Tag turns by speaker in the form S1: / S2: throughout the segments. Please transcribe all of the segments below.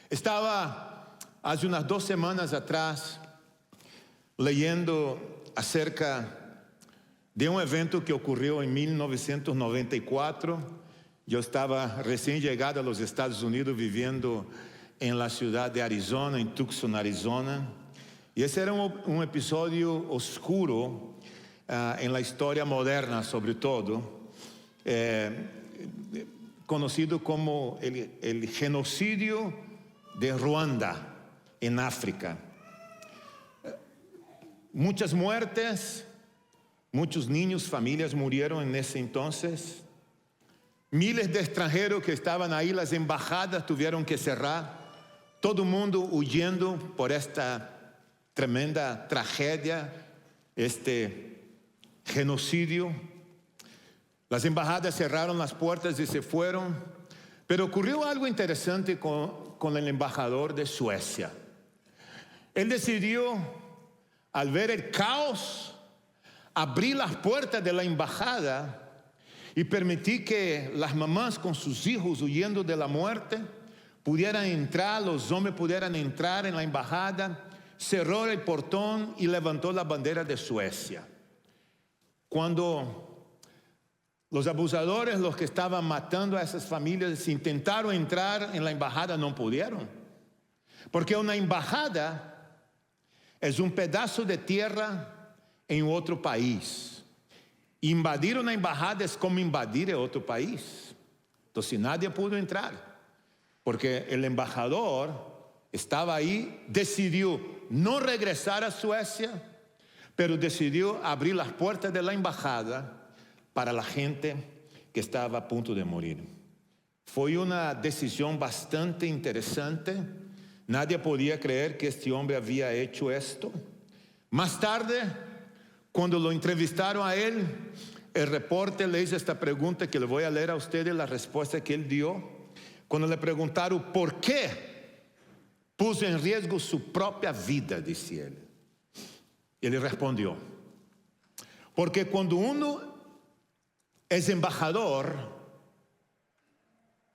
S1: Estaba hace unas 2 semanas atrás leyendo acerca de un evento que ocurrió en 1994. Yo estaba recién llegado a los Estados Unidos viviendo en la ciudad de Arizona, en Tucson, Arizona. Y ese era un episodio oscuro en la historia moderna, sobre todo, conocido como el genocidio de Ruanda en África. Muchas muertes, muchos niños, familias murieron en ese entonces. Miles de extranjeros que estaban ahí, las embajadas tuvieron que cerrar. Todo el mundo huyendo por esta tremenda tragedia, este genocidio. Las embajadas cerraron las puertas y se fueron. Pero ocurrió algo interesante con el embajador de Suecia. Él decidió, al ver el caos, abrir las puertas de la embajada y permitir que las mamás con sus hijos huyendo de la muerte pudieran entrar, los hombres pudieran entrar en la embajada. Cerró el portón y levantó la bandera de Suecia. Cuando los abusadores, los que estaban matando a esas familias, intentaron entrar en la embajada, no pudieron. Porque una embajada es un pedazo de tierra en otro país. Invadir una embajada es como invadir otro país. Entonces nadie pudo entrar, porque el embajador estaba ahí, decidió no regresar a Suecia, pero decidió abrir las puertas de la embajada para la gente que estaba a punto de morir. Fue una decisión bastante interesante. Nadie podía creer que este hombre había hecho esto. Más tarde, cuando lo entrevistaron a él, el reporte le hizo esta pregunta que le voy a leer a ustedes, la respuesta que él dio. Cuando le preguntaron por qué puso en riesgo su propia vida, dice él. Él respondió: porque cuando uno es embajador,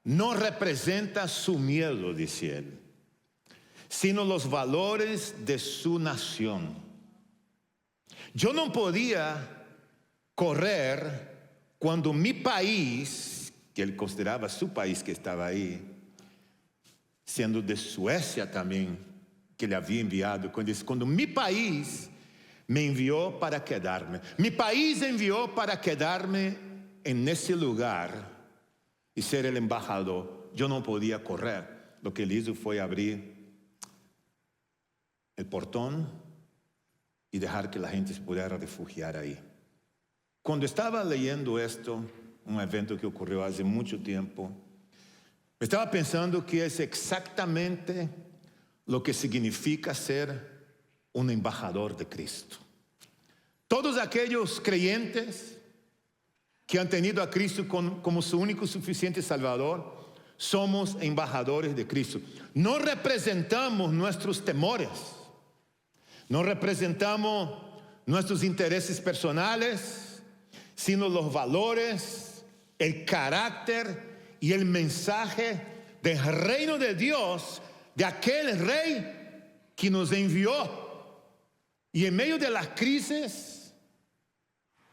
S1: no representa su miedo, dice él, sino los valores de su nación. Yo no podía correr cuando mi país, que él consideraba su país que estaba ahí, siendo de Suecia también, que le había enviado, cuando mi país me envió para quedarme. Mi país envió para quedarme en ese lugar y ser el embajador. Yo no podía correr. Lo que él hizo fue abrir el portón y dejar que la gente se pudiera refugiar ahí. Cuando estaba leyendo esto, un evento que ocurrió hace mucho tiempo, me estaba pensando que es exactamente lo que significa ser un embajador de Cristo. Todos aquellos creyentes que han tenido a Cristo como su único suficiente Salvador, somos embajadores de Cristo. No representamos nuestros temores, no representamos nuestros intereses personales, sino los valores, el carácter y el mensaje del reino de Dios, de aquel rey que nos envió. Y en medio de las crisis,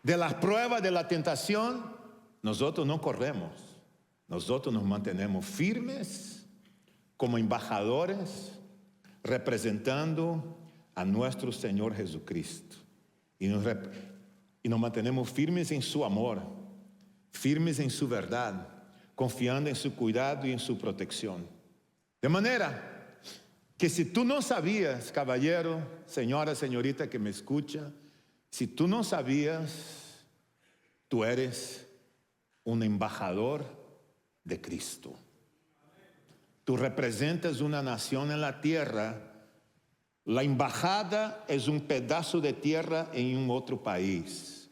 S1: de las pruebas, de la tentación, nosotros no corremos. Nosotros nos mantenemos firmes como embajadores, representando a nuestro Señor Jesucristo. Y nos mantenemos firmes en su amor, firmes en su verdad, confiando en su cuidado y en su protección. De manera que si tú no sabías, caballero, señora, señorita que me escucha, si tú no sabías, tú eres un embajador de Cristo. Tú representas una nación en la tierra. La embajada es un pedazo de tierra en un otro país.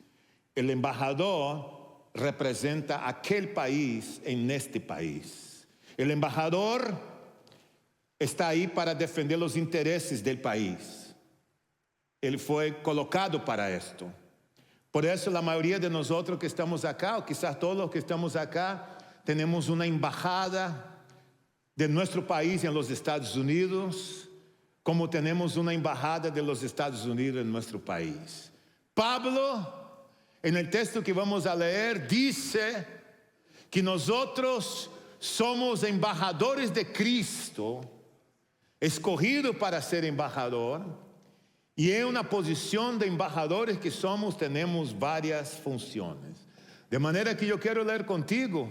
S1: El embajador representa aquel país en este país. El embajador está ahí para defender los intereses del país. Él fue colocado para esto. Por eso la mayoría de nosotros que estamos acá, o quizás todos los que estamos acá, tenemos una embajada de nuestro país en los Estados Unidos, como tenemos una embajada de los Estados Unidos en nuestro país. Pablo, en el texto que vamos a leer, dice que nosotros somos embajadores de Cristo, escogidos para ser embajador, y en una posición de embajadores que somos, tenemos varias funciones. De manera que yo quiero leer contigo,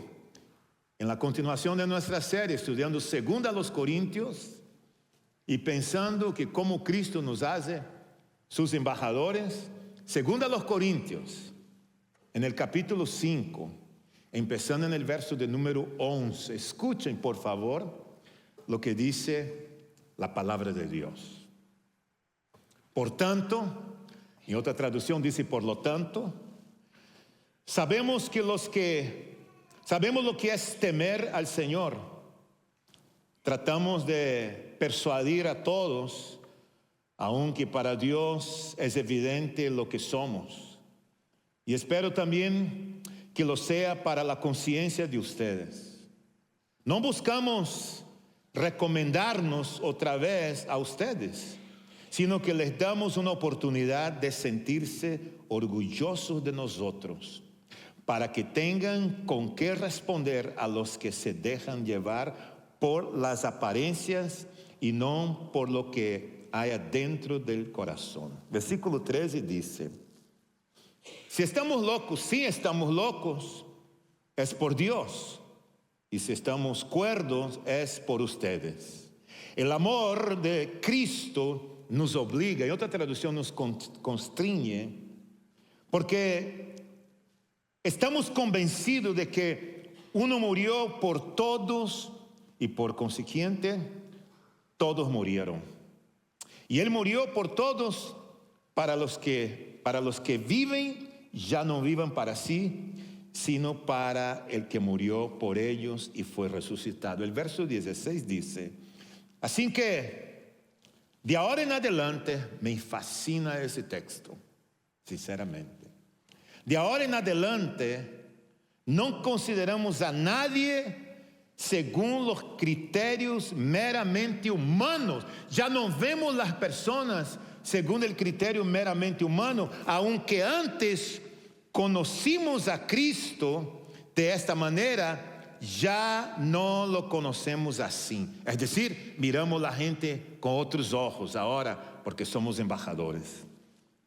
S1: en la continuación de nuestra serie, estudiando 2 Corintios, y pensando que como Cristo nos hace sus embajadores. 2 Corintios, en el capítulo 5, empezando en el verso de número 11. Escuchen, por favor, lo que dice la palabra de Dios. Por tanto, en otra traducción dice por lo tanto, sabemos lo que es temer al Señor. Tratamos de persuadir a todos, aunque para Dios es evidente lo que somos. Y espero también que lo sea para la conciencia de ustedes. No buscamos recomendarnos otra vez a ustedes, sino que les damos una oportunidad de sentirse orgullosos de nosotros, para que tengan con qué responder a los que se dejan llevar por las apariencias y no por lo que hay dentro del corazón. Versículo 13 dice: si estamos locos, es por Dios, y si estamos cuerdos, es por ustedes. El amor de Cristo nos obliga, y otra traducción nos constriñe, porque estamos convencidos de que uno murió por todos y por consiguiente todos murieron. Y Él murió por todos para los que viven, ya no vivan para sí, sino para el que murió por ellos y fue resucitado. El verso 16 dice: así que de ahora en adelante, me fascina ese texto, sinceramente. De ahora en adelante, no consideramos a nadie según los criterios meramente humanos. Ya no vemos las personas según el criterio meramente humano, aunque antes conocimos a Cristo de esta manera, ya no lo conocemos así. Es decir, miramos a la gente con otros ojos ahora, porque somos embajadores.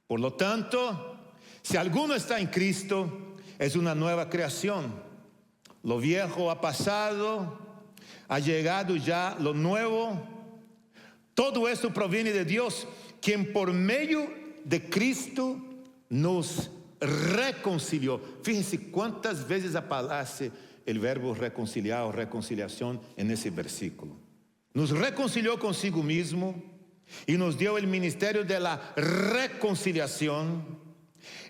S1: Por lo tanto, si alguno está en Cristo, es una nueva creación. Lo viejo ha pasado, ha llegado ya lo nuevo. Todo esto proviene de Dios, quien por medio de Cristo nos reconcilió. Fíjense cuántas veces aparece el verbo reconciliar o reconciliación en ese versículo. Nos reconcilió consigo mismo y nos dio el ministerio de la reconciliación.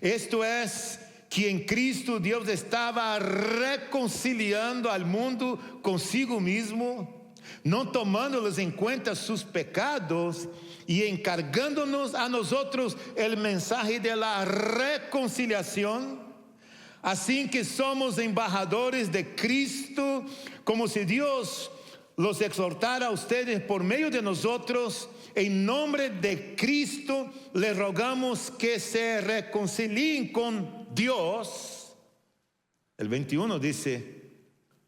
S1: Esto es, que en Cristo Dios estaba reconciliando al mundo consigo mismo, no tomándoles en cuenta sus pecados y encargándonos a nosotros el mensaje de la reconciliación. Así que somos embajadores de Cristo, como si Dios los exhortara a ustedes por medio de nosotros. En nombre de Cristo les rogamos que se reconcilien con Dios. El 21 dice: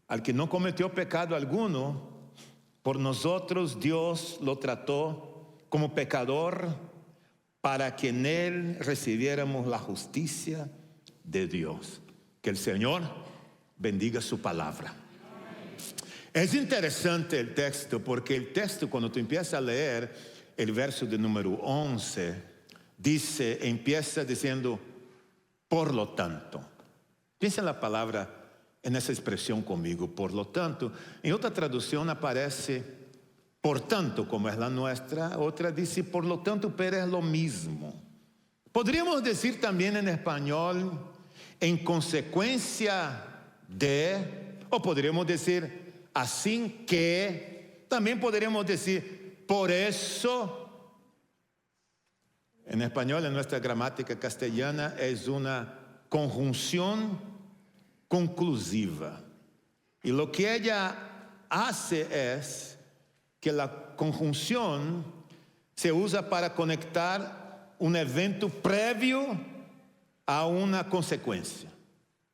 S1: al que no cometió pecado alguno, por nosotros Dios lo trató como pecador, para que en él recibiéramos la justicia de Dios. Que el Señor bendiga su palabra. Es interesante el texto, porque el texto, cuando tú empiezas a leer el verso de número 11, empieza diciendo por lo tanto. Piensa en la palabra, en esa expresión conmigo, por lo tanto. En otra traducción aparece por tanto, como es la nuestra. Otra dice por lo tanto, pero es lo mismo. Podríamos decir también en español en consecuencia de, o podríamos decir así que. También podríamos decir por eso. En español, en nuestra gramática castellana, es una conjunción conclusiva. Y lo que ella hace es que la conjunción se usa para conectar un evento previo a una consecuencia.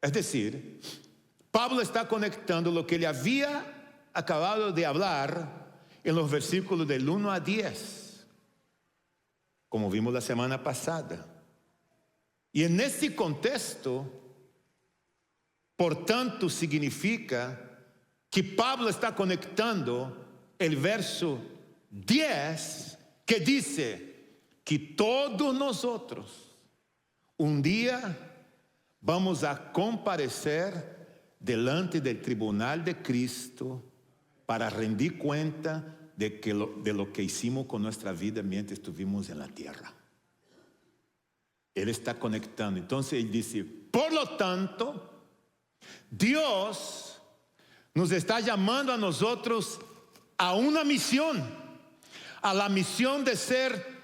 S1: Es decir, Pablo está conectando lo que ele había acabado de hablar en los versículos del 1 a 10, como vimos la semana pasada. Y en este contexto, por tanto, significa que Pablo está conectando el verso 10, que dice que todos nosotros un día vamos a comparecer delante del tribunal de Cristo para rendir cuenta de lo que hicimos con nuestra vida mientras estuvimos en la tierra. Él está conectando. Entonces él dice, por lo tanto, Dios nos está llamando a nosotros a una misión, a la misión de ser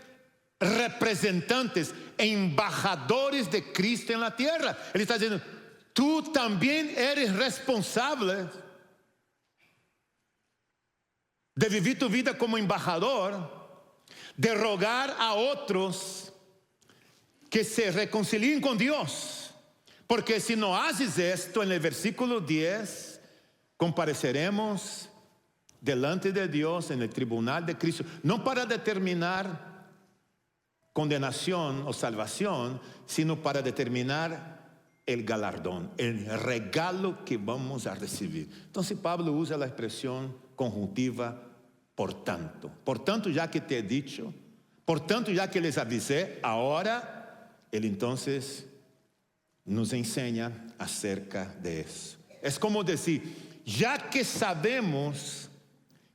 S1: representantes, embajadores de Cristo en la tierra. Él está diciendo, tú también eres responsable de vivir tu vida como embajador, de rogar a otros que se reconcilien con Dios. Porque si no haces esto, en el versículo 10, compareceremos delante de Dios en el tribunal de Cristo, no para determinar condenación o salvación, sino para determinar el galardón, el regalo que vamos a recibir. Entonces Pablo usa la expresión conjuntiva por tanto. Por tanto, ya que te he dicho, por tanto, ya que les avisé, ahora él entonces nos enseña acerca de eso. Es como decir, ya que sabemos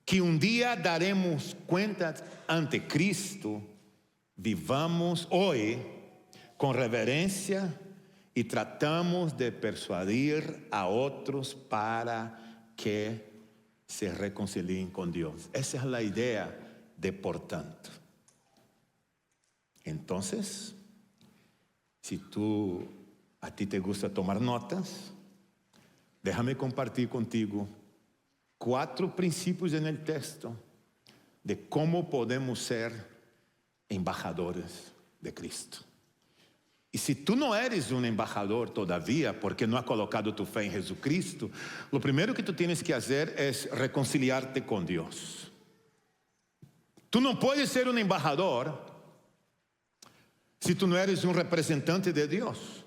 S1: que un día daremos cuentas ante Cristo, vivamos hoy con reverencia y tratamos de persuadir a otros para que se reconcilien con Dios. Esa es la idea de por tanto. Entonces, si a ti te gusta tomar notas, déjame compartir contigo 4 principios en el texto de cómo podemos ser embajadores de Cristo. Y si tú no eres un embajador todavía, porque no has colocado tu fe en Jesucristo, lo primero que tú tienes que hacer es reconciliarte con Dios. Tú no puedes ser un embajador si tú no eres un representante de Dios.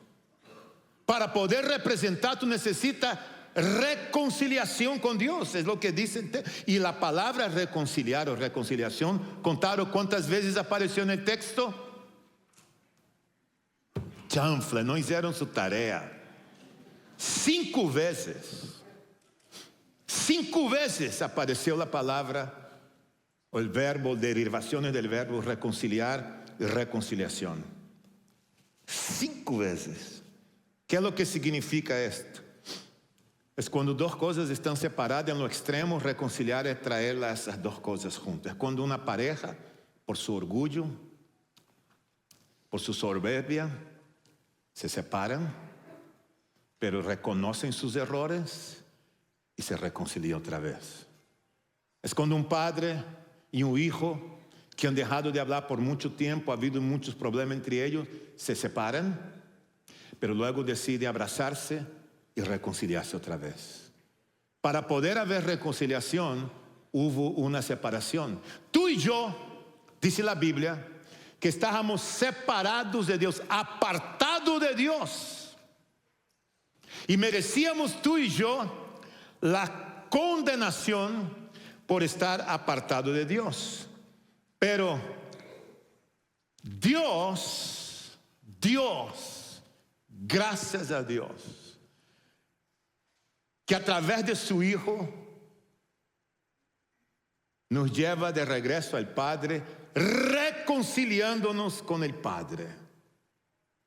S1: Para poder representar, tú necesitas reconciliación con Dios, es lo que dice. Y la palabra reconciliar o reconciliación, ¿contaron cuántas veces apareció en el texto? Chanfla, no hicieron su tarea. 5 veces. 5 veces apareció la palabra, o el verbo, derivaciones del verbo reconciliar y reconciliación. 5 veces. ¿Qué es lo que significa esto? Es cuando 2 cosas están separadas en lo extremo, reconciliar es traer esas 2 cosas juntas. Es cuando una pareja, por su orgullo, por su soberbia, se separan, pero reconocen sus errores y se reconcilian otra vez. Es cuando un padre y un hijo que han dejado de hablar por mucho tiempo, ha habido muchos problemas entre ellos, se separan, pero luego deciden abrazarse y reconciliarse otra vez. Para poder haber reconciliación, hubo una separación. Tú y yo, dice la Biblia, que estábamos separados de Dios, apartados de Dios. Y merecíamos tú y yo la condenación por estar apartado de Dios. Pero Dios, gracias a Dios, que a través de su Hijo nos lleva de regreso al Padre, reconciliándonos con el Padre.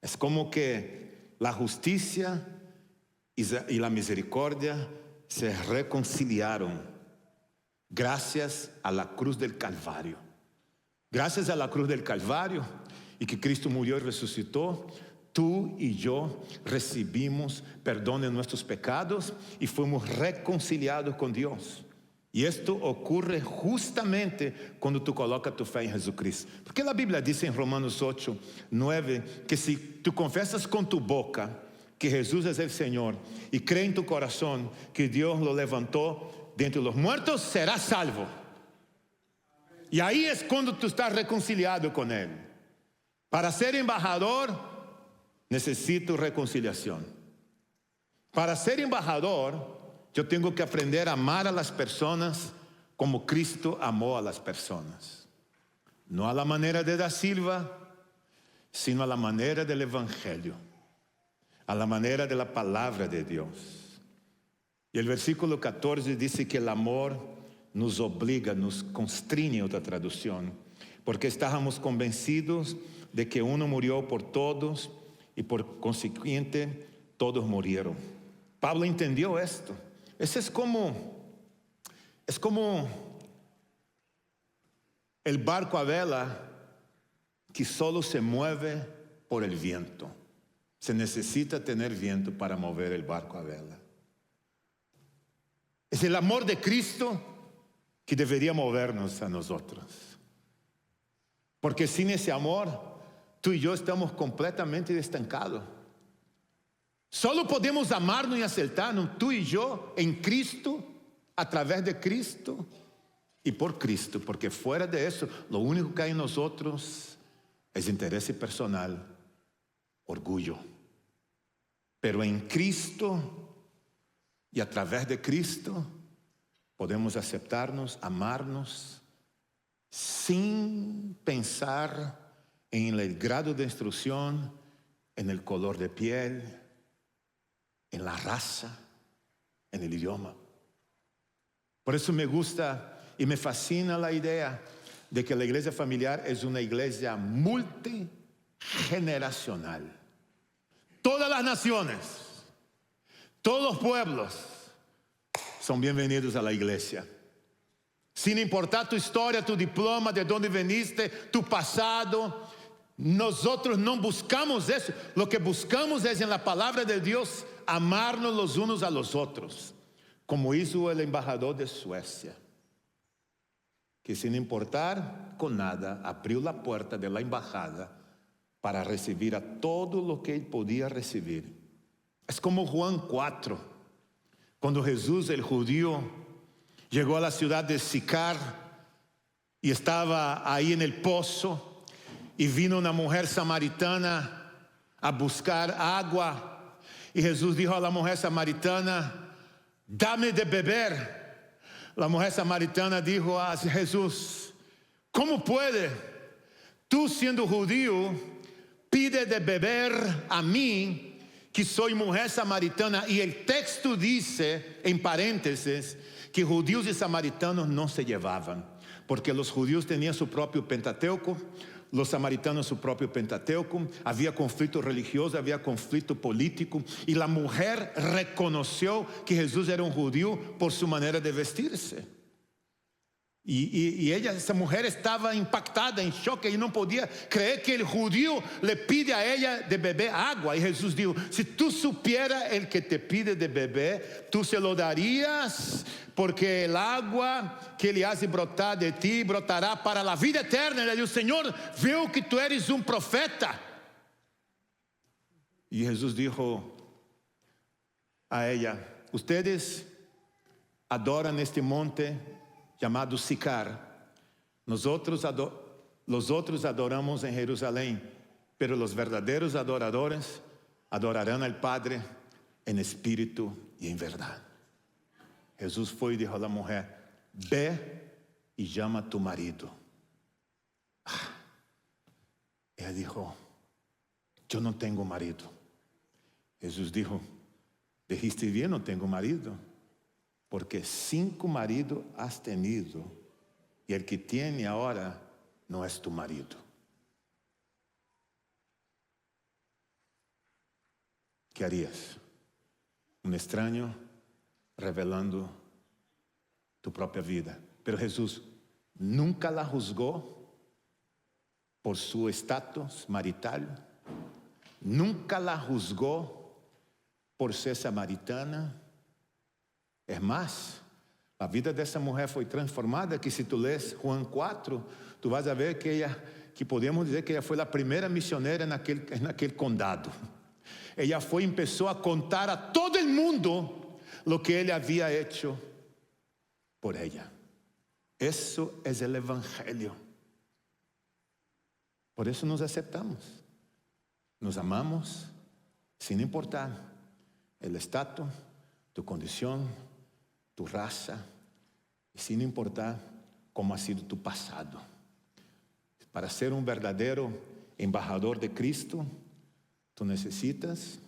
S1: Es como que la justicia y la misericordia se reconciliaron gracias a la cruz del Calvario. Gracias a la cruz del Calvario y que Cristo murió y resucitó, tú y yo recibimos perdón de nuestros pecados y fuimos reconciliados con Dios. Y esto ocurre justamente cuando tú colocas tu fe en Jesucristo. Porque la Biblia dice en Romanos 8, 9, que si tú confesas con tu boca que Jesús es el Señor y crees en tu corazón que Dios lo levantó de entre los muertos, serás salvo. Y ahí es cuando tú estás reconciliado con Él. Para ser embajador, necesito reconciliación. Para ser embajador, yo tengo que aprender a amar a las personas como Cristo amó a las personas. No a la manera de Da Silva, sino a la manera del Evangelio, a la manera de la palabra de Dios. Y el versículo 14 dice que el amor nos obliga, nos constriñe, otra traducción, porque estábamos convencidos de que uno murió por todos y por consiguiente todos murieron. Pablo entendió esto. Eso es como el barco a vela que solo se mueve por el viento. Se necesita tener viento para mover el barco a vela. Es el amor de Cristo que debería movernos a nosotros. Porque sin ese amor, tú y yo estamos completamente estancados. Solo podemos amarnos y acertarnos tú y yo en Cristo, a través de Cristo y por Cristo. Porque fuera de eso, lo único que hay en nosotros es interés personal, orgullo. Pero en Cristo y a través de Cristo podemos aceptarnos, amarnos, sin pensar en el grado de instrucción, en el color de piel, en la raza, en el idioma. Por eso me gusta y me fascina la idea de que la iglesia familiar es una iglesia multigeneracional. Todas las naciones, todos los pueblos son bienvenidos a la iglesia. Sin importar tu historia, tu diploma, de dónde viniste, tu pasado, nosotros no buscamos eso. Lo que buscamos es en la palabra de Dios amarnos los unos a los otros, como hizo el embajador de Suecia, que sin importar con nada, abrió la puerta de la embajada para recibir a todo lo que él podía recibir. Es como Juan 4, cuando Jesús, el judío, llegó a la ciudad de Sicar y estaba ahí en el pozo, y vino una mujer samaritana a buscar agua. Y Jesús dijo a la mujer samaritana: dame de beber. La mujer samaritana dijo a Jesús: ¿cómo puede? Tú siendo judío, pide de beber a mí, que soy mujer samaritana. Y el texto dice, en paréntesis, que judíos y samaritanos no se llevaban, porque los judíos tenían su propio Pentateuco, los samaritanos su propio Pentateuco. Había conflicto religioso, había conflicto político, y la mujer reconoció que Jesús era un judío por su manera de vestirse. Y ella, esa mujer, estaba impactada, en choque, y no podía creer que el judío le pide a ella de beber agua. Y Jesús dijo: si tú supieras el que te pide de beber, tú se lo darías, porque el agua que le hace brotar de ti brotará para la vida eterna. Le dijo: Señor, veo que tú eres un profeta. Y Jesús dijo a ella: ustedes adoran este monte llamado Sicar. Los otros adoramos en Jerusalén, pero los verdaderos adoradores adorarán al Padre en espíritu y en verdad. Jesús fue y dijo a la mujer: ve y llama a tu marido. Ella dijo: yo no tengo marido. Jesús dijo: dijiste bien, no tengo marido, porque 5 maridos has tenido, y el que tiene ahora no es tu marido. ¿Qué harías? Un extraño revelando tu propia vida. Pero Jesús nunca la juzgó por su estatus marital, nunca la juzgó por ser samaritana. Es más, A vida dessa mulher foi transformada, que se tu lês Juan 4, tu vas a ver que podemos dizer que ela foi a primeira missionária naquele condado. Ela foi e começou a contar a todo o mundo o que ele havia hecho por ela. Isso é o evangelho. Por isso nos aceptamos, nos amamos, sin importar el estatus, tu condición, tu raza, y sin importar cómo ha sido tu pasado. Para ser un verdadero embajador de Cristo, tú necesitas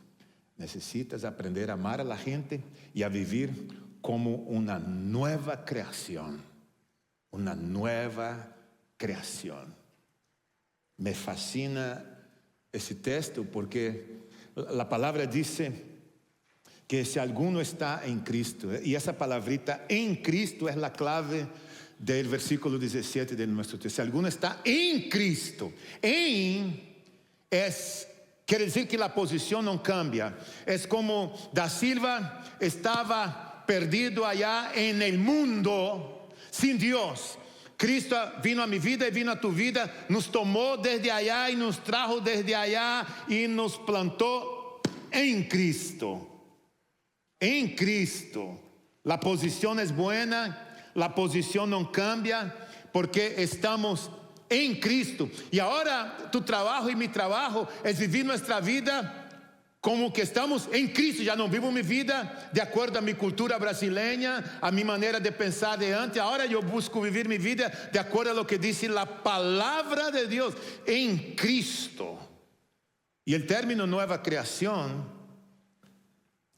S1: aprender a amar a la gente y a vivir como una nueva creación. Una nueva creación. Me fascina esse texto porque a palavra diz que se alguno está em Cristo, e essa palavrita em Cristo é a clave do versículo 17 de nosso texto. Se alguno está em Cristo, quer dizer que a posição não cambia. É como Da Silva estava perdido allá en el mundo sin Dios. Cristo vino a mi vida y vino a tu vida, nos tomó desde allá y nos trajo desde allá y nos plantó en Cristo. En Cristo. La posición es buena, la posición no cambia porque estamos en Cristo. Y ahora tu trabajo y mi trabajo es vivir nuestra vida como que estamos em Cristo. Já não vivo minha vida de acordo a minha cultura brasileira, a minha maneira de pensar de antes. Agora eu busco viver minha vida de acordo a lo que diz a palavra de Deus, em Cristo. E o término nova criação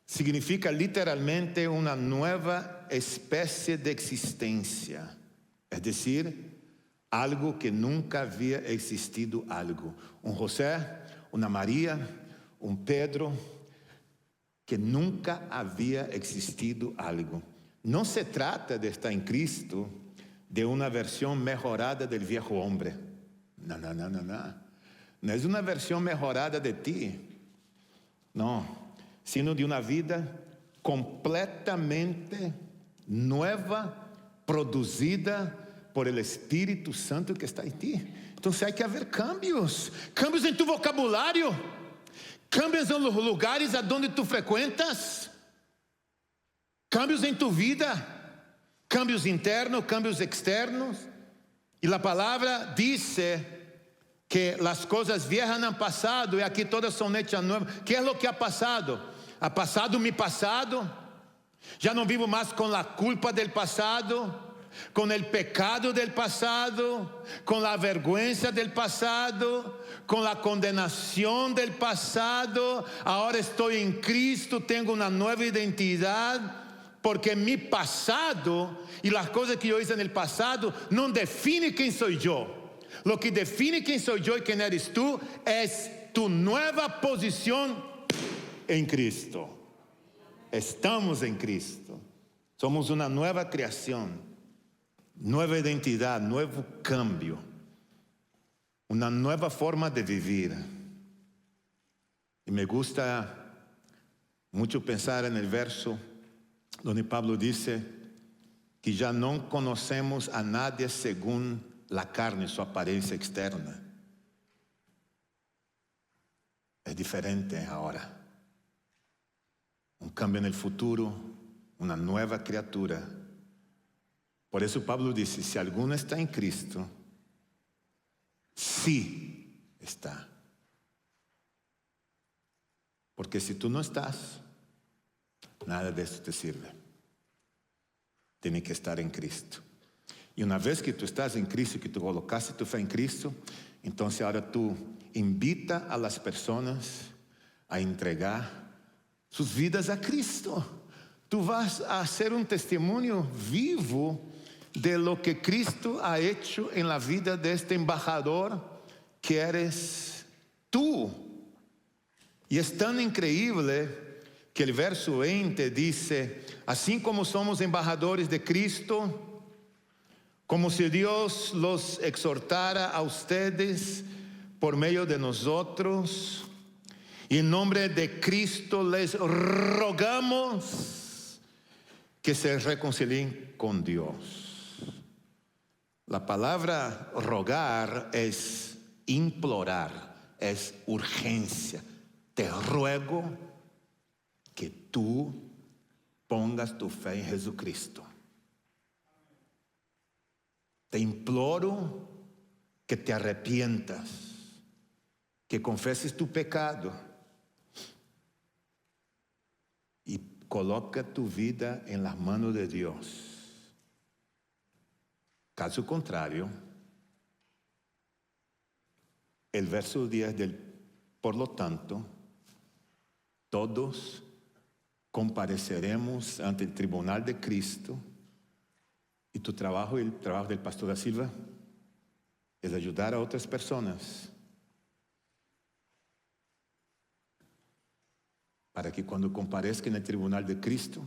S1: significa literalmente uma nova espécie de existência. É decir, algo que nunca havia existido algo. José, uma Maria, Pedro, que nunca havia existido algo. Não se trata de estar em Cristo de uma versão melhorada do viejo homem. Não. Não é uma versão melhorada de ti. Não. Sino de uma vida completamente nova, produzida por el Espírito Santo que está em ti. Então, há que haver cambios em tu vocabulário. Cambios em los lugares aonde tu frecuentas, cambios em tu vida, cambios internos, cambios externos. E a palavra diz que as coisas viejas han passado e aqui todas são hechas novas. Que é o que ha passado? Ha passado mi passado. Já não vivo mais com a culpa del passado, com o pecado del passado, com a vergüenza del passado, com a condenação del passado. Agora estou em Cristo, tenho uma nova identidade, porque mi passado e as coisas que eu hice no passado não definem quem sou eu. Lo que define quem sou eu e quem eres tu é tu nova posição em Cristo. Estamos em Cristo. Somos uma nova criação. Nueva identidad, nuevo cambio, una nueva forma de vivir. Y me gusta mucho pensar en el verso donde Pablo dice que ya no conocemos a nadie según la carne, su apariencia externa. Es diferente ahora. Un cambio en el futuro, una nueva criatura. Por isso Pablo disse, se alguno está em Cristo, sí está. Porque se tu não estás, nada disso te sirve. Tem que estar em Cristo. E uma vez que tu estás em Cristo, que tu colocaste tu fé em Cristo, então agora tu invita a las pessoas a entregar suas vidas a Cristo. Tu vas a ser um testemunho vivo de lo que Cristo ha hecho en la vida de este embajador que eres tú. Y es tan increíble que el verso 20 dice, así como somos embajadores de Cristo, como si Dios los exhortara a ustedes por medio de nosotros, y en nombre de Cristo les rogamos que se reconcilien con Dios. La palabra rogar es implorar, es urgencia. Te ruego que tú pongas tu fe en Jesucristo. Te imploro que te arrepientas, que confeses tu pecado y coloca tu vida en las manos de Dios. Caso contrario, el verso 10 del por lo tanto, todos compareceremos ante el tribunal de Cristo, y tu trabajo y el trabajo del pastor da Silva es ayudar a otras personas para que cuando comparezca en el tribunal de Cristo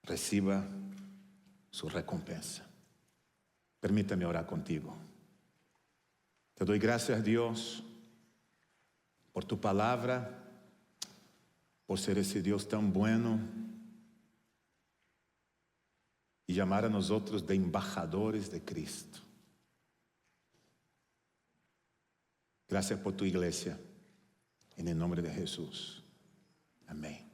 S1: reciba su recompensa. Permítame orar contigo. Te doy gracias, Dios, por tu palabra, por ser ese Dios tan bueno y llamar a nosotros de embajadores de Cristo. Gracias por tu iglesia, en el nombre de Jesús. Amén.